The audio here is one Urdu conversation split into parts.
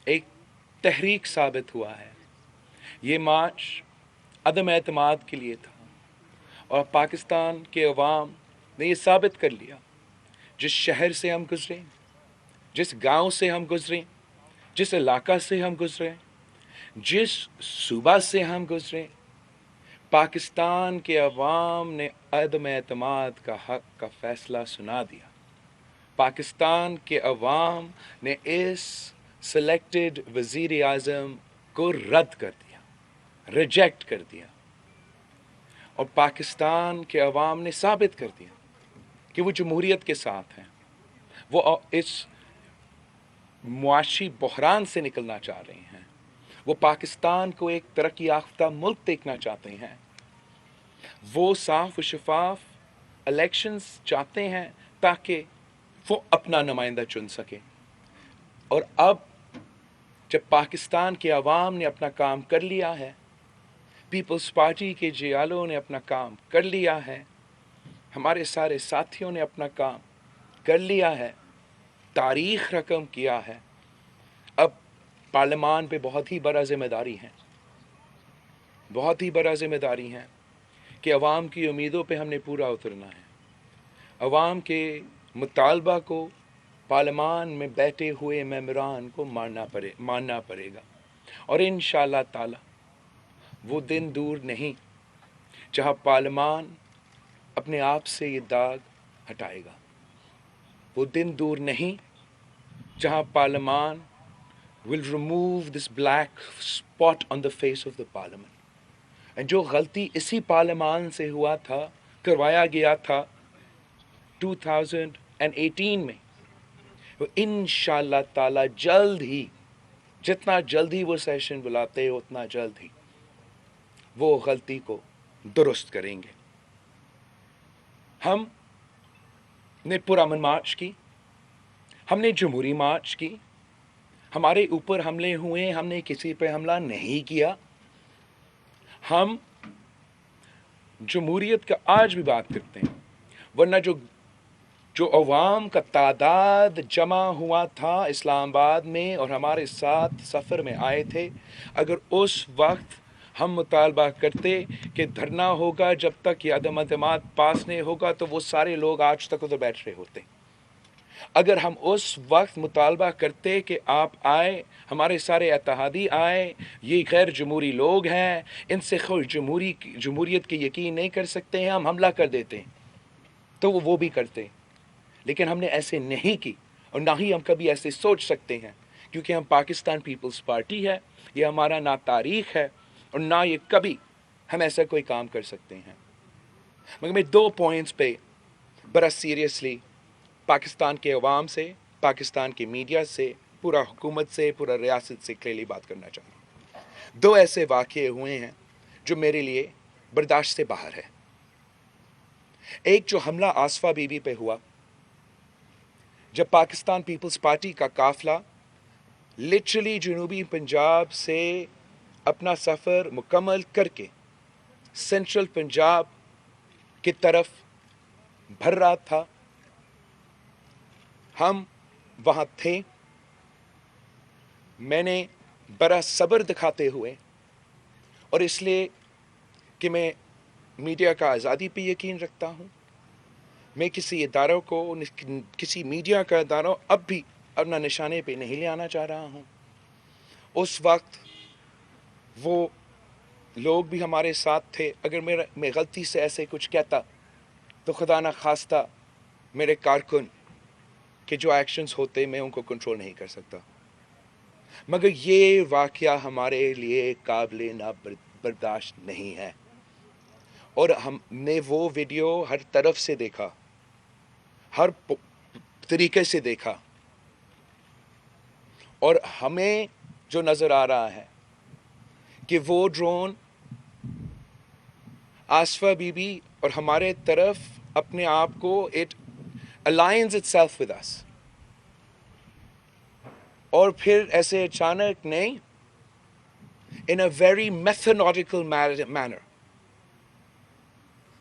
ایک تحریک ثابت ہوا ہے. یہ مارچ عدم اعتماد کے لیے تھا اور پاکستان کے عوام نے یہ ثابت کر لیا. جس شہر سے ہم گزرے، جس گاؤں سے ہم گزرے، جس علاقہ سے ہم گزرے، جس صوبہ سے ہم گزرے، پاکستان کے عوام نے عدم اعتماد کا حق کا فیصلہ سنا دیا. پاکستان کے عوام نے اس سلیکٹڈ وزیر اعظم کو رد کر دیا، ریجیکٹ کر دیا. اور پاکستان کے عوام نے ثابت کر دیا کہ وہ جمہوریت کے ساتھ ہیں. وہ اس معاشی بحران سے نکلنا چاہ رہے ہیں. وہ پاکستان کو ایک ترقی یافتہ ملک دیکھنا چاہتے ہیں. وہ صاف و شفاف الیکشنز چاہتے ہیں تاکہ وہ اپنا نمائندہ چن سکے. اور اب جب پاکستان کے عوام نے اپنا کام کر لیا ہے، پیپلز پارٹی کے جیالوں نے اپنا کام کر لیا ہے، ہمارے سارے ساتھیوں نے اپنا کام کر لیا ہے، تاریخ رقم کیا ہے، اب پارلیمان پہ بہت ہی بڑا ذمہ داری ہے، بہت ہی بڑا ذمہ داری ہے کہ عوام کی امیدوں پہ ہم نے پورا اترنا ہے. عوام کے مطالبہ کو پارلیمان میں بیٹھے ہوئے ممبران کو ماننا پڑے گا. اور انشاءاللہ تعالی وہ دن دور نہیں جہاں پارلیمان اپنے آپ سے یہ داغ ہٹائے گا. وہ دن دور نہیں جہاں پارلیمان will remove this black spot on the face of the parliament. جو غلطی اسی پارلیمان سے ہوا تھا، کروایا گیا تھا 2018 میں، وہ انشاءاللہ تعالی جلد ہی، جتنا جلد ہی وہ سیشن بلاتے اتنا جلد ہی وہ غلطی کو درست کریں گے. ہم نے پرامن مارچ کی، ہم نے جمہوری مارچ کی، ہمارے اوپر حملے ہوئے، ہم نے کسی پہ حملہ نہیں کیا. ہم جمہوریت کا آج بھی بات کرتے ہیں، ورنہ جو عوام کا تعداد جمع ہوا تھا اسلام آباد میں اور ہمارے ساتھ سفر میں آئے تھے، اگر اس وقت ہم مطالبہ کرتے کہ دھرنا ہوگا جب تک یہ عدم اعتماد پاس نہیں ہوگا تو وہ سارے لوگ آج تک ادھر بیٹھ رہے ہوتے. اگر ہم اس وقت مطالبہ کرتے کہ آپ آئے، ہمارے سارے اتحادی آئے، یہ غیر جمہوری لوگ ہیں، ان سے جمہوریت کی یقین نہیں کر سکتے ہیں، ہم حملہ کر دیتے تو وہ بھی کرتے. لیکن ہم نے ایسے نہیں کی اور نہ ہی ہم کبھی ایسے سوچ سکتے ہیں، کیونکہ ہم پاکستان پیپلز پارٹی ہے، یہ ہمارا نہ تاریخ ہے اور نہ یہ کبھی ہم ایسا کوئی کام کر سکتے ہیں. مگر میں 2 پوائنٹس پہ بڑا سیریسلی پاکستان کے عوام سے، پاکستان کے میڈیا سے، پورا حکومت سے، پورا ریاست سے کلیئرلی بات کرنا چاہتا ہوں. 2 ایسے واقعے ہوئے ہیں جو میرے لیے برداشت سے باہر ہے. ایک جو حملہ آصفہ بی بی پہ ہوا، جب پاکستان پیپلز پارٹی کا قافلہ لٹرلی جنوبی پنجاب سے اپنا سفر مکمل کر کے سینٹرل پنجاب کی طرف بھر رہا تھا، ہم وہاں تھے. میں نے بڑا صبر دکھاتے ہوئے، اور اس لیے کہ میں میڈیا کا آزادی پہ یقین رکھتا ہوں، میں کسی اداروں کو، کسی میڈیا کا اداروں اب بھی اپنا نشانے پہ نہیں لے آنا چاہ رہا ہوں. اس وقت وہ لوگ بھی ہمارے ساتھ تھے. اگر میں غلطی سے ایسے کچھ کہتا تو خدا نہ خواستہ میرے کارکن کے جو ایکشنز ہوتے میں ان کو کنٹرول نہیں کر سکتا. مگر یہ واقعہ ہمارے لیے قابل برداشت نہیں ہے، اور ہم نے وہ ویڈیو ہر طرف سے دیکھا، ہر طریقے سے دیکھا، اور ہمیں جو نظر آ رہا ہے کہ وہ ڈرون آصفہ بی بی اور ہمارے طرف اپنے آپ کو it aligns itself with us، اور پھر ایسے اچانک نہیں، in a very methodical manner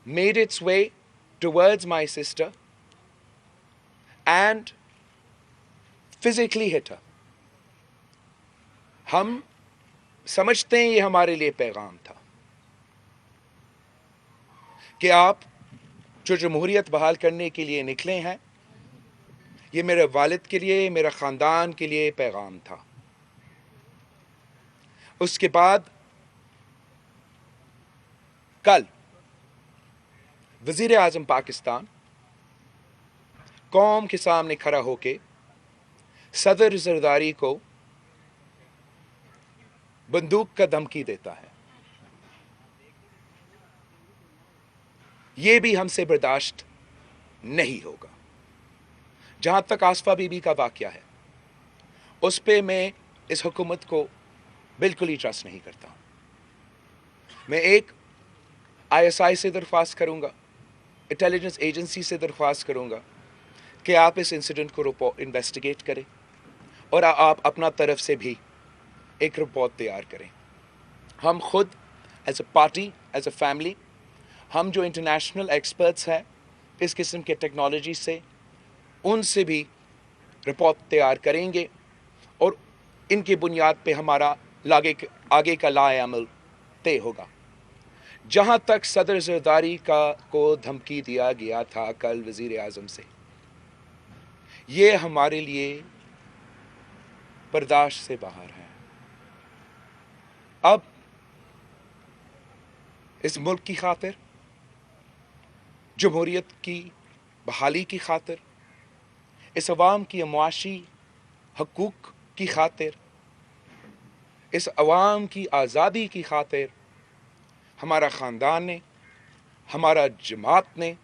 made its way towards my sister and physically hit her. ہم سمجھتے ہیں یہ ہمارے لیے پیغام تھا کہ آپ جو جمہوریت بحال کرنے کے لیے نکلے ہیں، یہ میرے والد کے لیے، میرے خاندان کے لیے پیغام تھا۔ اس کے بعد کل وزیر اعظم پاکستان قوم کے سامنے کھڑا ہو کے صدر زرداری کو بندوق کا دھمکی دیتا ہے۔ یہ بھی ہم سے برداشت نہیں ہوگا۔ جہاں تک آصفہ بی بی کا واقعہ ہے، اس پہ میں اس حکومت کو بالکل ہی ٹرسٹ نہیں کرتا ہوں۔ میں ایک ISI سے درخواست کروں گا، انٹیلیجنس ایجنسی سے درخواست کروں گا کہ آپ اس انسیڈنٹ کو انویسٹیگیٹ کریں اور آپ اپنا طرف سے بھی ایک رپورٹ تیار کریں۔ ہم خود as a party, as a family, ہم جو انٹرنیشنل ایکسپرٹس ہیں اس قسم کے ٹیکنالوجی سے، ان سے بھی رپورٹ تیار کریں گے اور ان کی بنیاد پہ ہمارا آگے کا لائحہ عمل طے ہوگا۔ جہاں تک صدر زرداری کو دھمکی دیا گیا تھا کل وزیر اعظم سے، یہ ہمارے لیے برداشت سے باہر ہے۔ اب اس ملک کی خاطر، جمہوریت کی بحالی کی خاطر، اس عوام کی معاشی حقوق کی خاطر، اس عوام کی آزادی کی خاطر ہمارا خاندان نے، ہمارا جماعت نے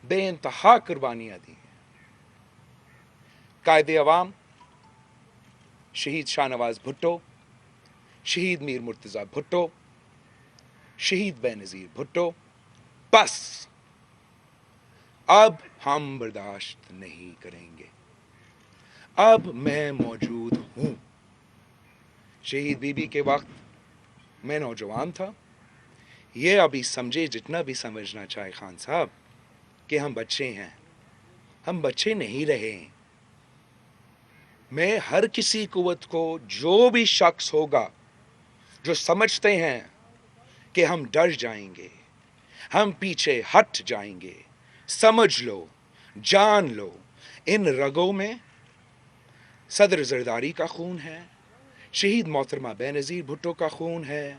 بے انتہا قربانیاں دی ہیں۔ قائد عوام شہید شاہ نواز بھٹو، شہید میر مرتضی بھٹو، شہید بے نظیر بھٹو، بس اب ہم برداشت نہیں کریں گے۔ اب میں موجود ہوں۔ شہید بی بی کے وقت میں نوجوان تھا۔ یہ ابھی سمجھے جتنا بھی سمجھنا چاہے خان صاحب کہ ہم بچے ہیں، ہم بچے نہیں رہے۔ میں ہر کسی قوت کو، جو بھی شخص ہوگا جو سمجھتے ہیں کہ ہم ڈر جائیں گے، ہم پیچھے ہٹ جائیں گے، سمجھ لو، جان لو، ان رگوں میں صدر زرداری کا خون ہے، شہید محترمہ بے نظیر بھٹو کا خون ہے،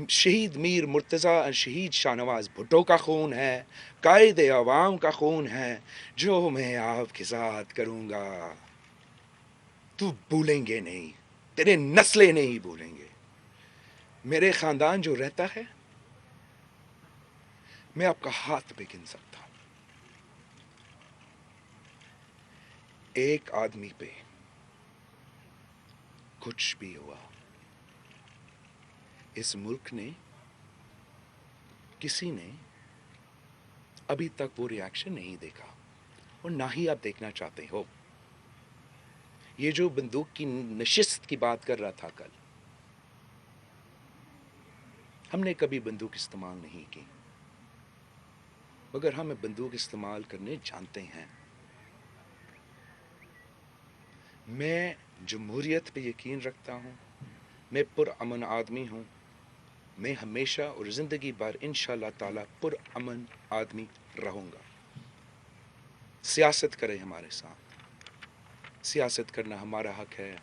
شہید میر مرتضی، شہید شاہ نواز بھٹو کا خون ہے، قائد عوام کا خون ہے۔ جو میں آپ کے ساتھ کروں گا تو بھولیں گے نہیں، تیرے نسلیں نہیں بھولیں گے۔ میرے خاندان جو رہتا ہے، میں آپ کا ہاتھ پہ گن سکتا ہوں۔ ایک آدمی پہ کچھ بھی ہوا، اس ملک نے، کسی نے ابھی تک وہ ریاکشن نہیں دیکھا اور نہ ہی آپ دیکھنا چاہتے ہو۔ یہ جو بندوق کی نشست کی بات کر رہا تھا کل، ہم نے کبھی بندوق استعمال نہیں کی، مگر ہم بندوق استعمال کرنے جانتے ہیں۔ میں جمہوریت پہ یقین رکھتا ہوں، میں پرامن آدمی ہوں، میں ہمیشہ اور زندگی بھر انشاءاللہ تعالی پرامن آدمی رہوں گا۔ سیاست کرے ہمارے ساتھ، سیاست کرنا ہمارا حق ہے،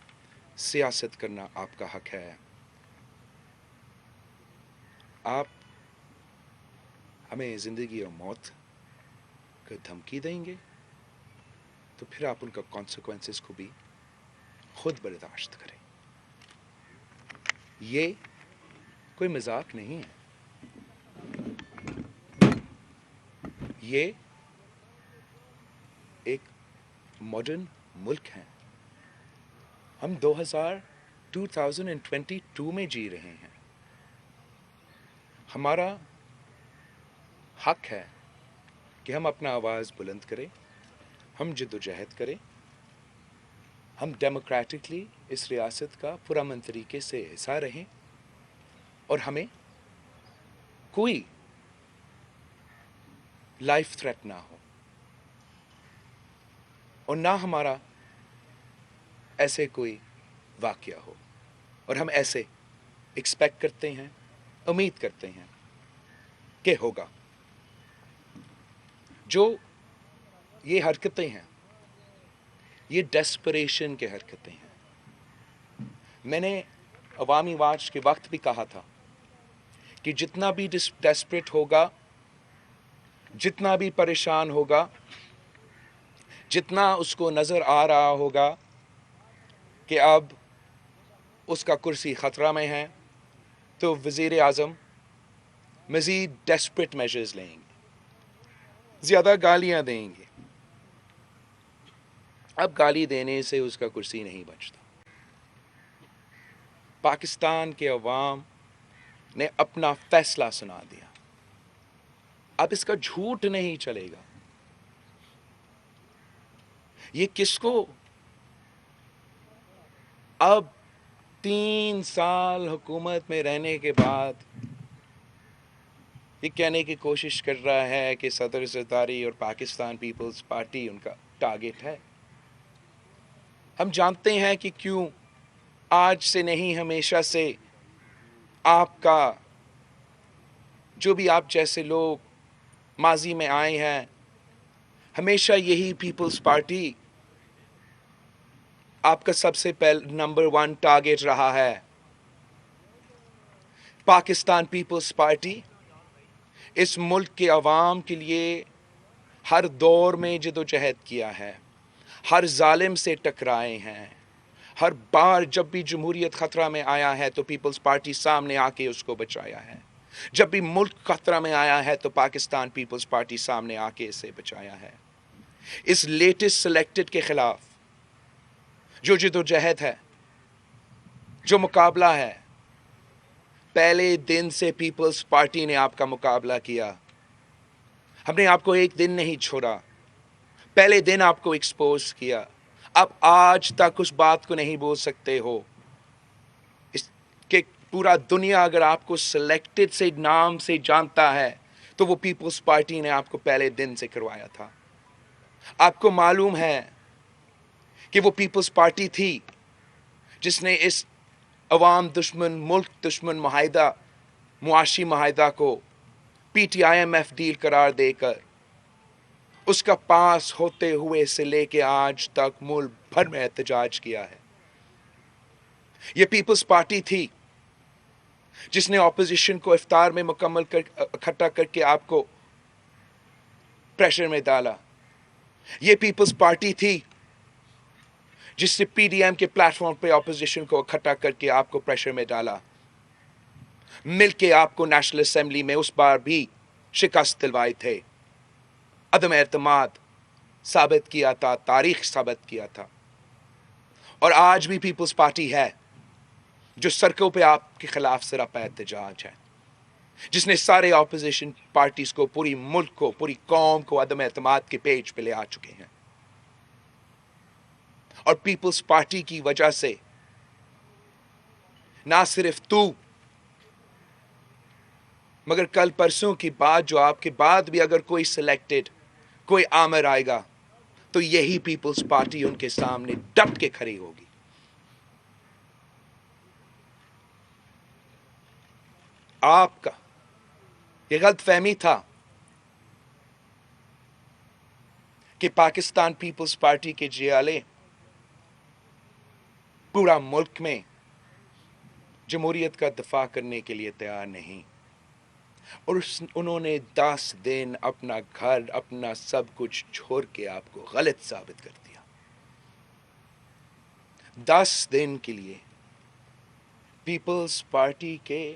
سیاست کرنا آپ کا حق ہے۔ آپ ہمیں زندگی اور موت کا دھمکی دیں گے تو پھر آپ ان کا کانسیکوینسز کو بھی خود برداشت کریں۔ یہ کوئی مذاق نہیں ہے، یہ ایک ماڈرن ملک ہے۔ ہم 2022 میں جی رہے ہیں۔ ہمارا حق ہے کہ ہم اپنا آواز بلند کریں، ہم جد و جہد کریں، ہم ڈیموکریٹکلی اس ریاست کا پرامن طریقے سے حصہ رہیں اور ہمیں کوئی لائف تھریٹ نہ ہو اور نہ ہمارا ایسے کوئی واقعہ ہو۔ اور ہم ایسے ایکسپیکٹ کرتے ہیں، امید کرتے ہیں کہ ہوگا. جو یہ حرکتیں ہیں، یہ ڈیسپریشن کے حرکتیں ہیں. میں نے عوامی مارچ کے وقت بھی کہا تھا کہ جتنا بھی ڈیسپریٹ ہوگا، جتنا بھی پریشان ہوگا، جتنا اس کو نظر آ رہا ہوگا کہ اب اس کا کرسی خطرہ میں ہے، تو وزیر اعظم مزید ڈیسپریٹ میجرز لیں گے، زیادہ گالیاں دیں گے. اب گالی دینے سے اس کا کرسی نہیں بچتا. پاکستان کے عوام نے اپنا فیصلہ سنا دیا. اب اس کا جھوٹ نہیں چلے گا. یہ کس کو اب 3 سال حکومت میں رہنے کے بعد یہ کہنے کی کوشش کر رہا ہے کہ صدر زرداری اور پاکستان پیپلز پارٹی ان کا ٹارگٹ ہے. ہم جانتے ہیں کہ کیوں آج سے نہیں، ہمیشہ سے آپ کا، جو بھی آپ جیسے لوگ ماضی میں آئے ہیں، ہمیشہ یہی پیپلز پارٹی آپ کا سب سے نمبر 1 ٹارگٹ رہا ہے. پاکستان پیپلز پارٹی اس ملک کے عوام کے لیے ہر دور میں جدوجہد کیا ہے، ہر ظالم سے ٹکرائے ہیں. ہر بار جب بھی جمہوریت خطرہ میں آیا ہے تو پیپلز پارٹی سامنے آ کے اس کو بچایا ہے. جب بھی ملک خطرہ میں آیا ہے تو پاکستان پیپلز پارٹی سامنے آ کے اسے بچایا ہے. اس لیٹسٹ سلیکٹڈ کے خلاف جو جدوجہد ہے، جو مقابلہ ہے، پہلے دن سے پیپلز پارٹی نے آپ کا مقابلہ کیا. ہم نے آپ کو ایک دن نہیں چھوڑا، پہلے دن آپ کو ایکسپوز کیا. اب آج تک اس بات کو نہیں بول سکتے ہو کہ پورا دنیا اگر آپ کو سلیکٹڈ سے نام سے جانتا ہے تو وہ پیپلز پارٹی نے آپ کو پہلے دن سے کروایا تھا. آپ کو معلوم ہے کہ وہ پیپلز پارٹی تھی جس نے اس عوام دشمن، ملک دشمن معاہدہ، معاشی معاہدہ کو P T I M F deal قرار دے کر اس کا پاس ہوتے ہوئے سے لے کے آج تک ملک بھر میں احتجاج کیا ہے. یہ پیپلز پارٹی تھی جس نے اپوزیشن کو افطار میں مکمل اکٹھا کر کے آپ کو پریشر میں ڈالا. یہ پیپلز پارٹی تھی جس نے پی ڈی ایم کے پلیٹ فارم پہ اپوزیشن کو اکٹھا کر کے آپ کو پریشر میں ڈالا. مل کے آپ کو نیشنل اسمبلی میں اس بار بھی شکست دلوائے تھے، عدم اعتماد ثابت کیا تھا، تاریخ ثابت کیا تھا. اور آج بھی پیپلز پارٹی ہے جو سڑکوں پہ آپ کے خلاف سراپا احتجاج ہے، جس نے سارے اپوزیشن پارٹیز کو، پوری ملک کو، پوری قوم کو عدم اعتماد کے پیج پہ لے آ چکے ہیں. اور پیپلز پارٹی کی وجہ سے نہ صرف تو، مگر کل پرسوں کی بات جو آپ کے بعد بھی اگر کوئی سلیکٹڈ، کوئی آمر آئے گا تو یہی پیپلز پارٹی ان کے سامنے ڈٹ کے کھڑی ہوگی. آپ کا یہ غلط فہمی تھا کہ پاکستان پیپلز پارٹی کے جیالے پورا ملک میں جمہوریت کا دفاع کرنے کے لیے تیار نہیں. اور انہوں نے 10 دن اپنا گھر، اپنا سب کچھ چھوڑ کے آپ کو غلط ثابت کر دیا. 10 دن کے لیے پیپلز پارٹی کے،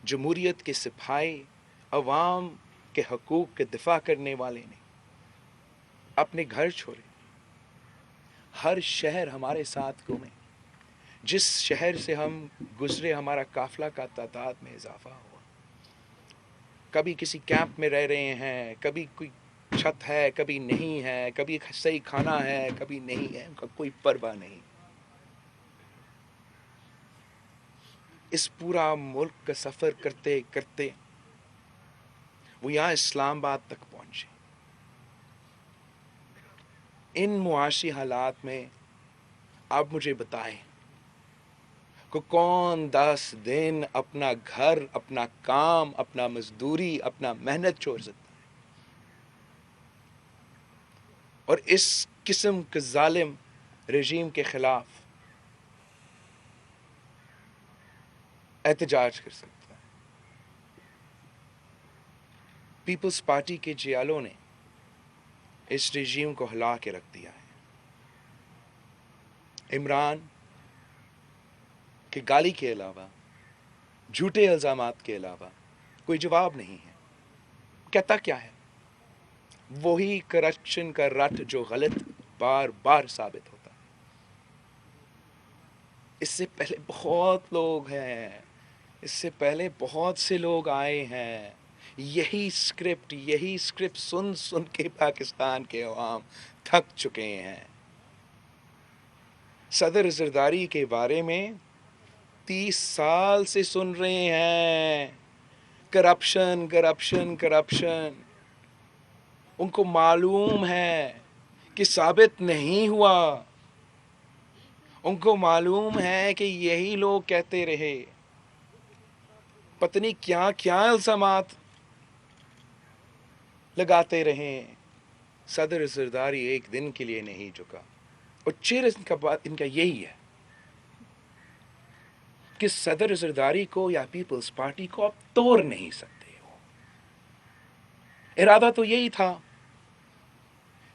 جمہوریت کے سپاہی، عوام کے حقوق کے دفاع کرنے والے نے اپنے گھر چھوڑے. ہر شہر ہمارے ساتھ گھومے، جس شہر سے ہم گزرے ہمارا قافلہ کا تعداد میں اضافہ ہوا. کبھی کسی کیمپ میں رہ رہے ہیں، کبھی کوئی چھت ہے، کبھی نہیں ہے، کبھی صحیح کھانا ہے، کبھی نہیں ہے، ان کا کوئی پرواہ نہیں. اس پورا ملک کا سفر کرتے کرتے وہ یہاں اسلام آباد تک پہنچے. ان معاشی حالات میں آپ مجھے بتائیں کو کون 10 دن اپنا گھر، اپنا کام، اپنا مزدوری، اپنا محنت چھوڑ سکتا ہے؟ اور اس قسم کے ظالم رژیم کے خلاف احتجاج کر سکتا ہے؟ پیپلز پارٹی کے جیالوں نے اس رژیم کو ہلا کے رکھ دیا ہے۔ عمران کے گالی کے علاوہ، جھوٹے الزامات کے علاوہ کوئی جواب نہیں ہے۔ کہتا کیا ہے؟ وہی کرپشن کا رٹ جو غلط بار بار ثابت ہوتا ہے۔ اس سے پہلے بہت لوگ ہیں، اس سے پہلے بہت سے لوگ آئے ہیں، یہی سکرپٹ سن سن کے پاکستان کے عوام تھک چکے ہیں۔ صدر زرداری کے بارے میں 30 سال سے سن رہے ہیں، کرپشن کرپشن کرپشن۔ ان کو معلوم ہے کہ ثابت نہیں ہوا، ان کو معلوم ہے کہ یہی لوگ کہتے رہے، پتہ نہیں کیا کیا الزامات لگاتے رہے۔ صدر زرداری ایک دن کے لیے نہیں جھکا، اور چیر ان کا یہی ہے کہ صدر زرداری کو یا پیپلز پارٹی کو آپ توڑ نہیں سکتے ہو۔ ارادہ تو یہی تھا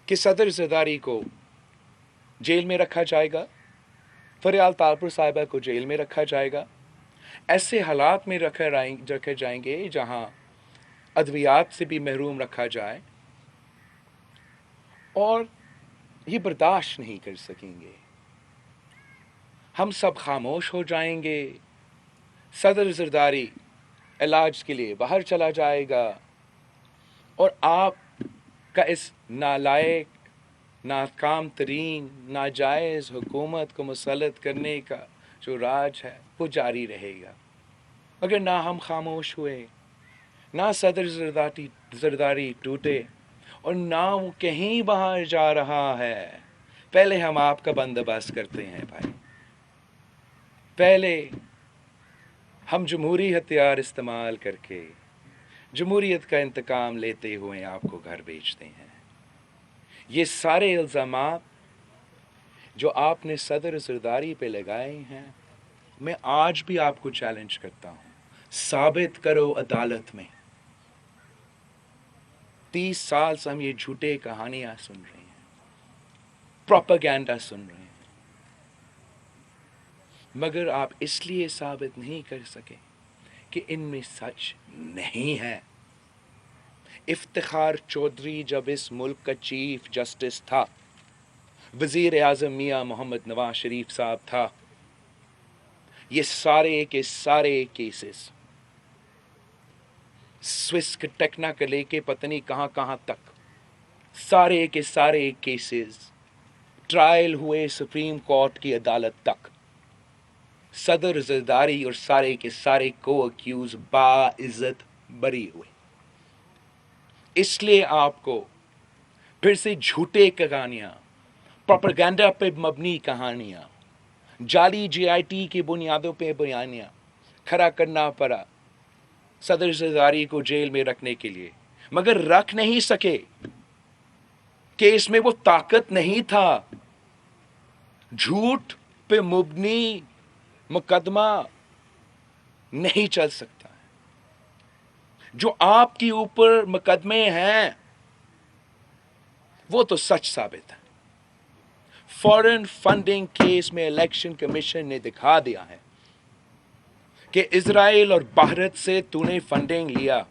کہ صدر زرداری کو جیل میں رکھا جائے گا، فریال تالپور صاحبہ کو جیل میں رکھا جائے گا، ایسے حالات میں رکھے جائیں گے جہاں ادویات سے بھی محروم رکھا جائے، اور یہ برداشت نہیں کر سکیں گے۔ ہم سب خاموش ہو جائیں گے، صدر زرداری علاج کے لیے باہر چلا جائے گا، اور آپ کا اس نالائق، ناکام ترین، ناجائز حکومت کو مسلط کرنے کا جو راج ہے وہ جاری رہے گا۔ اگر نہ ہم خاموش ہوئے، نہ صدر زرداری ٹوٹے، اور نہ وہ کہیں باہر جا رہا ہے، پہلے ہم آپ کا بندوبست کرتے ہیں بھائی۔ پہلے ہم جمہوری ہتھیار استعمال کر کے جمہوریت کا انتقام لیتے ہوئے آپ کو گھر بھیجتے ہیں۔ یہ سارے الزامات جو آپ نے صدر زرداری پہ لگائے ہیں، میں آج بھی آپ کو چیلنج کرتا ہوں، ثابت کرو عدالت میں۔ 30 سال سے ہم یہ جھوٹے کہانیاں سن رہے ہیں، پروپیگنڈا سن رہے ہیں، مگر آپ اس لیے ثابت نہیں کر سکے کہ ان میں سچ نہیں ہے۔ افتخار چودھری جب اس ملک کا چیف جسٹس تھا، وزیر اعظم میاں محمد نواز شریف صاحب تھا، یہ سارے کے سارے کیسز، سوئس ٹیکنا کا لے کے پتہ نہیں کہاں کہاں تک، سارے کے سارے کیسز ٹرائل ہوئے سپریم کورٹ کی عدالت تک، صدر زرداری اور سارے کے سارے کو اکیوز باعزت بری ہوئے۔ اس لیے آپ کو پھر سے جھوٹے کہانیاں، پروپیگنڈا پہ مبنی کہانیاں، جعلی جے آئی ٹی کی بنیادوں پہ بیانیاں کھڑا کرنا پڑا صدر زرداری کو جیل میں رکھنے کے لیے، مگر رکھ نہیں سکے کہ اس میں وہ طاقت نہیں تھا۔ جھوٹ پہ مبنی مقدمہ نہیں چل سکتا ہے۔ جو آپ کے اوپر مقدمے ہیں وہ تو سچ ثابت ہے۔ فورن فنڈنگ کیس میں الیکشن کمیشن نے دکھا دیا ہے کہ اسرائیل اور بھارت سے تو نے فنڈنگ لیا۔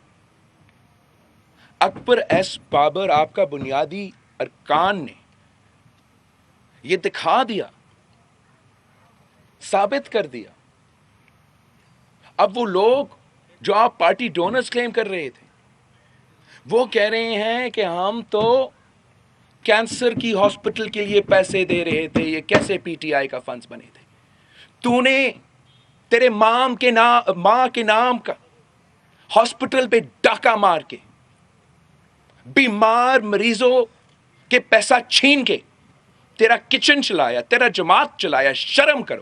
اکبر ایس بابر آپ کا بنیادی ارکان نے یہ دکھا دیا، ثابت کر دیا۔ اب وہ لوگ جو آپ پارٹی ڈونرز کلیم کر رہے تھے، وہ کہہ رہے ہیں کہ ہم تو کینسر کی ہاسپٹل کے لیے پیسے دے رہے تھے، یہ کیسے پی ٹی آئی کا فنڈز بنے تھے؟ تو نے تیرے ماں کے نام کا ہاسپٹل پہ ڈاکہ مار کے بیمار مریضوں کے پیسہ چھین کے تیرا کچن چلایا، تیرا جماعت چلایا۔ شرم کرو،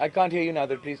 I can't hear you, Nadir, please.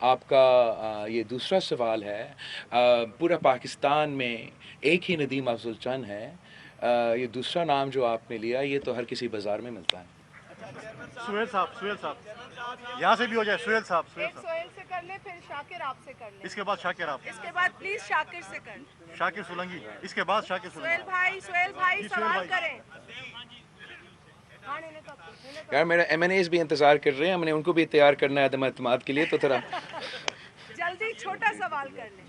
آپ کا یہ دوسرا سوال ہے. پورا پاکستان میں ایک ہی ندیم افضل چند ہے. یہ دوسرا نام جو آپ نے لیا یہ تو ہر کسی بازار میں ملتا ہے. سہیل صاحب یہاں سے بھی ہو جائے. سہیل صاحب سہیل سے کر لیں، پھر شاکر آپ سے کر لیں. اس کے بعد شاکر آپ. اس کے بعد پلیز شاکر سے کر لیں. شاکر سولنگی اس کے بعد شاکر سولنگی. سہیل بھائی سوال کریں. یار میرا M&As بھی انتظار کر رہے ہیں. ہم نے ان کو بھی تیار کرنا ہے عدم اعتماد کے لیے. تو تھوڑا جلدی چھوٹا سوال کر لیں.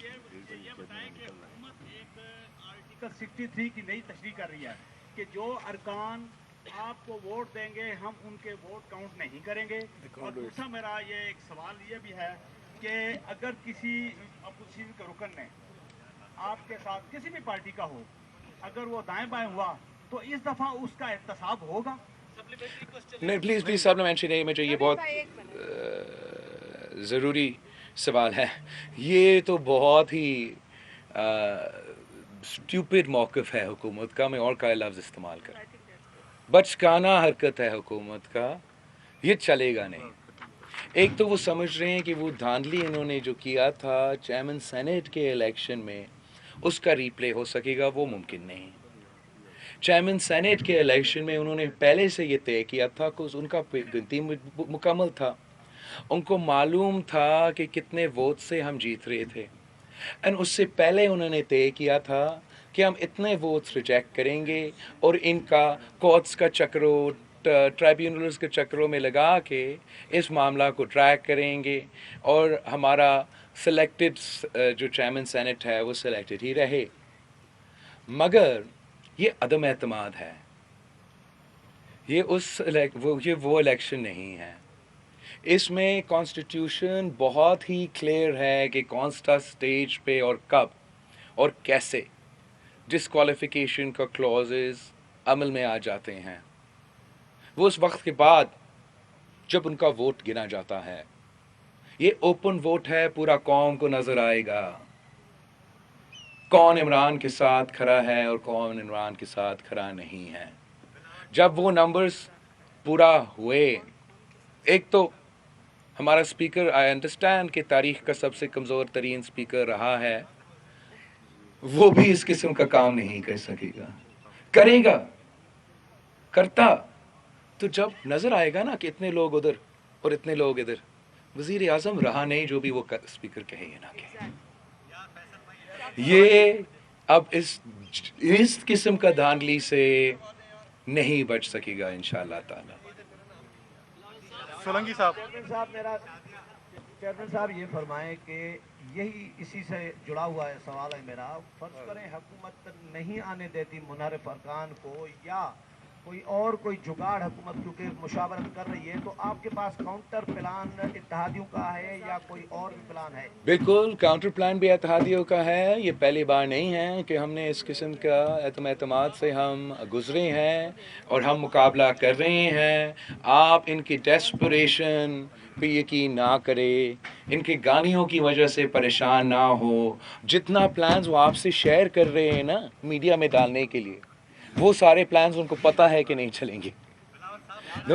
آرٹیکل 63 کی نئی تشریح کر رہی ہے کہ جو ارکان آپ کو ووٹ دیں گے ہم ان کے ووٹ کاؤنٹ نہیں کریں گے. اور دوسرا میرا یہ ایک سوال یہ بھی ہے کہ اگر کسی اپوزیشن کے رکن نے آپ کے ساتھ کسی بھی پارٹی کا ہو، اگر وہ دائیں بائیں ہوا تو اس دفعہ اس کا احتساب ہوگا؟ نہیں پلیز سپلیمنٹری نہیں. مجھے یہ بہت ضروری سوال ہے. یہ تو بہت ہی اسٹیوپڈ موقف ہے حکومت کا. میں اور کا لفظ استعمال کروں. بچکانہ حرکت ہے حکومت کا. یہ چلے گا نہیں. ایک تو وہ سمجھ رہے ہیں کہ وہ دھاندلی انہوں نے جو کیا تھا چیئرمین سینیٹ کے الیکشن میں اس کا ریپلے ہو سکے گا. وہ ممکن نہیں. چیئرمین سینیٹ کے الیکشن میں انہوں نے پہلے سے یہ طے کیا تھا کہ ان کا گنتی مکمل تھا. ان کو معلوم تھا کہ کتنے ووٹ سے ہم جیت رہے تھے. اینڈ اس سے پہلے انہوں نے طے کیا تھا کہ ہم اتنے ووٹس ریجیکٹ کریں گے اور ان کا کورٹس کا چکروں ٹرائبیونلز کے چکروں میں لگا کے اس معاملہ کو ٹریک کریں گے اور ہمارا سلیکٹڈ جو چیئرمین سینٹ ہے وہ سلیکٹڈ ہی رہے. مگر یہ عدم اعتماد ہے. یہ وہ الیکشن نہیں ہے. اس میں کانسٹیٹیوشن بہت ہی کلیئر ہے کہ کون سا اسٹیج پہ اور کب اور کیسے ڈسکوالیفیکیشن کا کلوزز عمل میں آ جاتے ہیں. وہ اس وقت کے بعد جب ان کا ووٹ گنا جاتا ہے. یہ اوپن ووٹ ہے. پورا قوم کو نظر آئے گا کون عمران کے ساتھ کھڑا ہے اور کون عمران کے ساتھ کھڑا نہیں ہے. جب وہ نمبرز پورا ہوئے. ایک تو ہمارا اسپیکر آئی انڈرسٹینڈ کہ تاریخ کا سب سے کمزور ترین اسپیکر رہا ہے. وہ بھی اس قسم کا کام نہیں کر سکے گا. کرے گا کرتا تو جب نظر آئے گا نا کہ اتنے لوگ ادھر اور اتنے لوگ ادھر. وزیر اعظم رہا نہیں جو بھی وہ اسپیکر کہے یا نہ کہے. یہ اب اس قسم کا دھاندلی سے نہیں بچ سکے گا انشاءاللہ تعالی. سولنگی صاحب. چیئرمین صاحب یہ فرمائیں کہ یہی اسی سے جڑا ہوا ہے سوال ہے میرا. فرض کریں حکومت نہیں آنے دیتی منحرف ارکان کو یا کوئی جگاڑ حکومت کیونکہ مشاورت کر رہی ہے تو آپ کے پاس کاؤنٹر پلان اتحادیوں کا ہے یا کوئی اور بھی پلان ہے؟ بالکل کاؤنٹر پلان بھی اتحادیوں کا ہے. یہ پہلی بار نہیں ہے کہ ہم نے اس قسم کا اعتماد سے ہم گزرے ہیں اور ہم مقابلہ کر رہے ہیں. آپ ان کی ڈیسپریشن پہ یقین نہ کرے. ان کے گانیوں کی وجہ سے پریشان نہ ہو. جتنا پلانز وہ آپ سے شیئر کر رہے ہیں نا میڈیا میں ڈالنے کے لیے وہ سارے پلانز ان کو پتہ ہے کہ نہیں چلیں گے.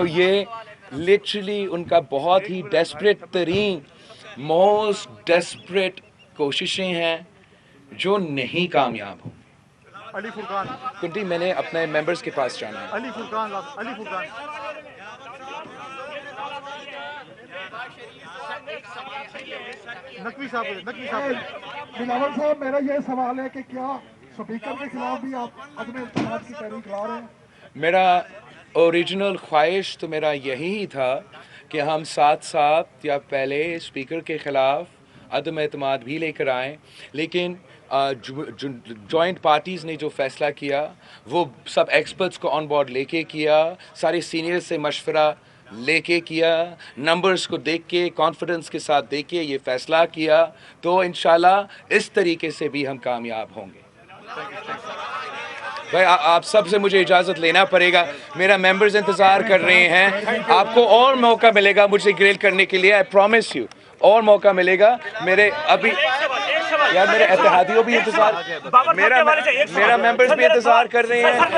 یہ لٹرلی ان کا بہت ہی ڈیسپریٹ ترین موسٹ ڈیسپریٹ کوششیں ہیں جو نہیں کامیاب ہوں. علی فرقان کنٹی میں نے اپنے ممبرز کے پاس جانا ہے. علی فرقان نقوی صاحب. بلاول صاحب میرا یہ سوال ہے کہ کیا اسپیکر کے خلاف بھی آپ عدم اعتماد کی تحریک لا رہے ہیں؟ میرا اوریجنل خواہش تو میرا یہی تھا کہ ہم ساتھ یا پہلے اسپیکر کے خلاف عدم اعتماد بھی لے کر آئیں. لیکن جوائنٹ پارٹیز نے جو فیصلہ کیا وہ سب ایکسپرٹس کو آن بورڈ لے کے کیا. سارے سینئر سے مشورہ لے کے کیا. نمبرز کو دیکھ کے کانفیڈنس کے ساتھ دیکھ کے یہ فیصلہ کیا. تو انشاءاللہ اس طریقے سے بھی ہم کامیاب ہوں گے. بھائی آپ سب سے مجھے اجازت لینا پڑے گا. میرا ممبرز انتظار کر رہے ہیں. آپ کو اور موقع ملے گا مجھے گریل کرنے کے لیے. آئی پرومس یو اور موقع ملے گا. میرے اتحادیوں بھی انتظار میرا ممبرز بھی انتظار کر رہے ہیں.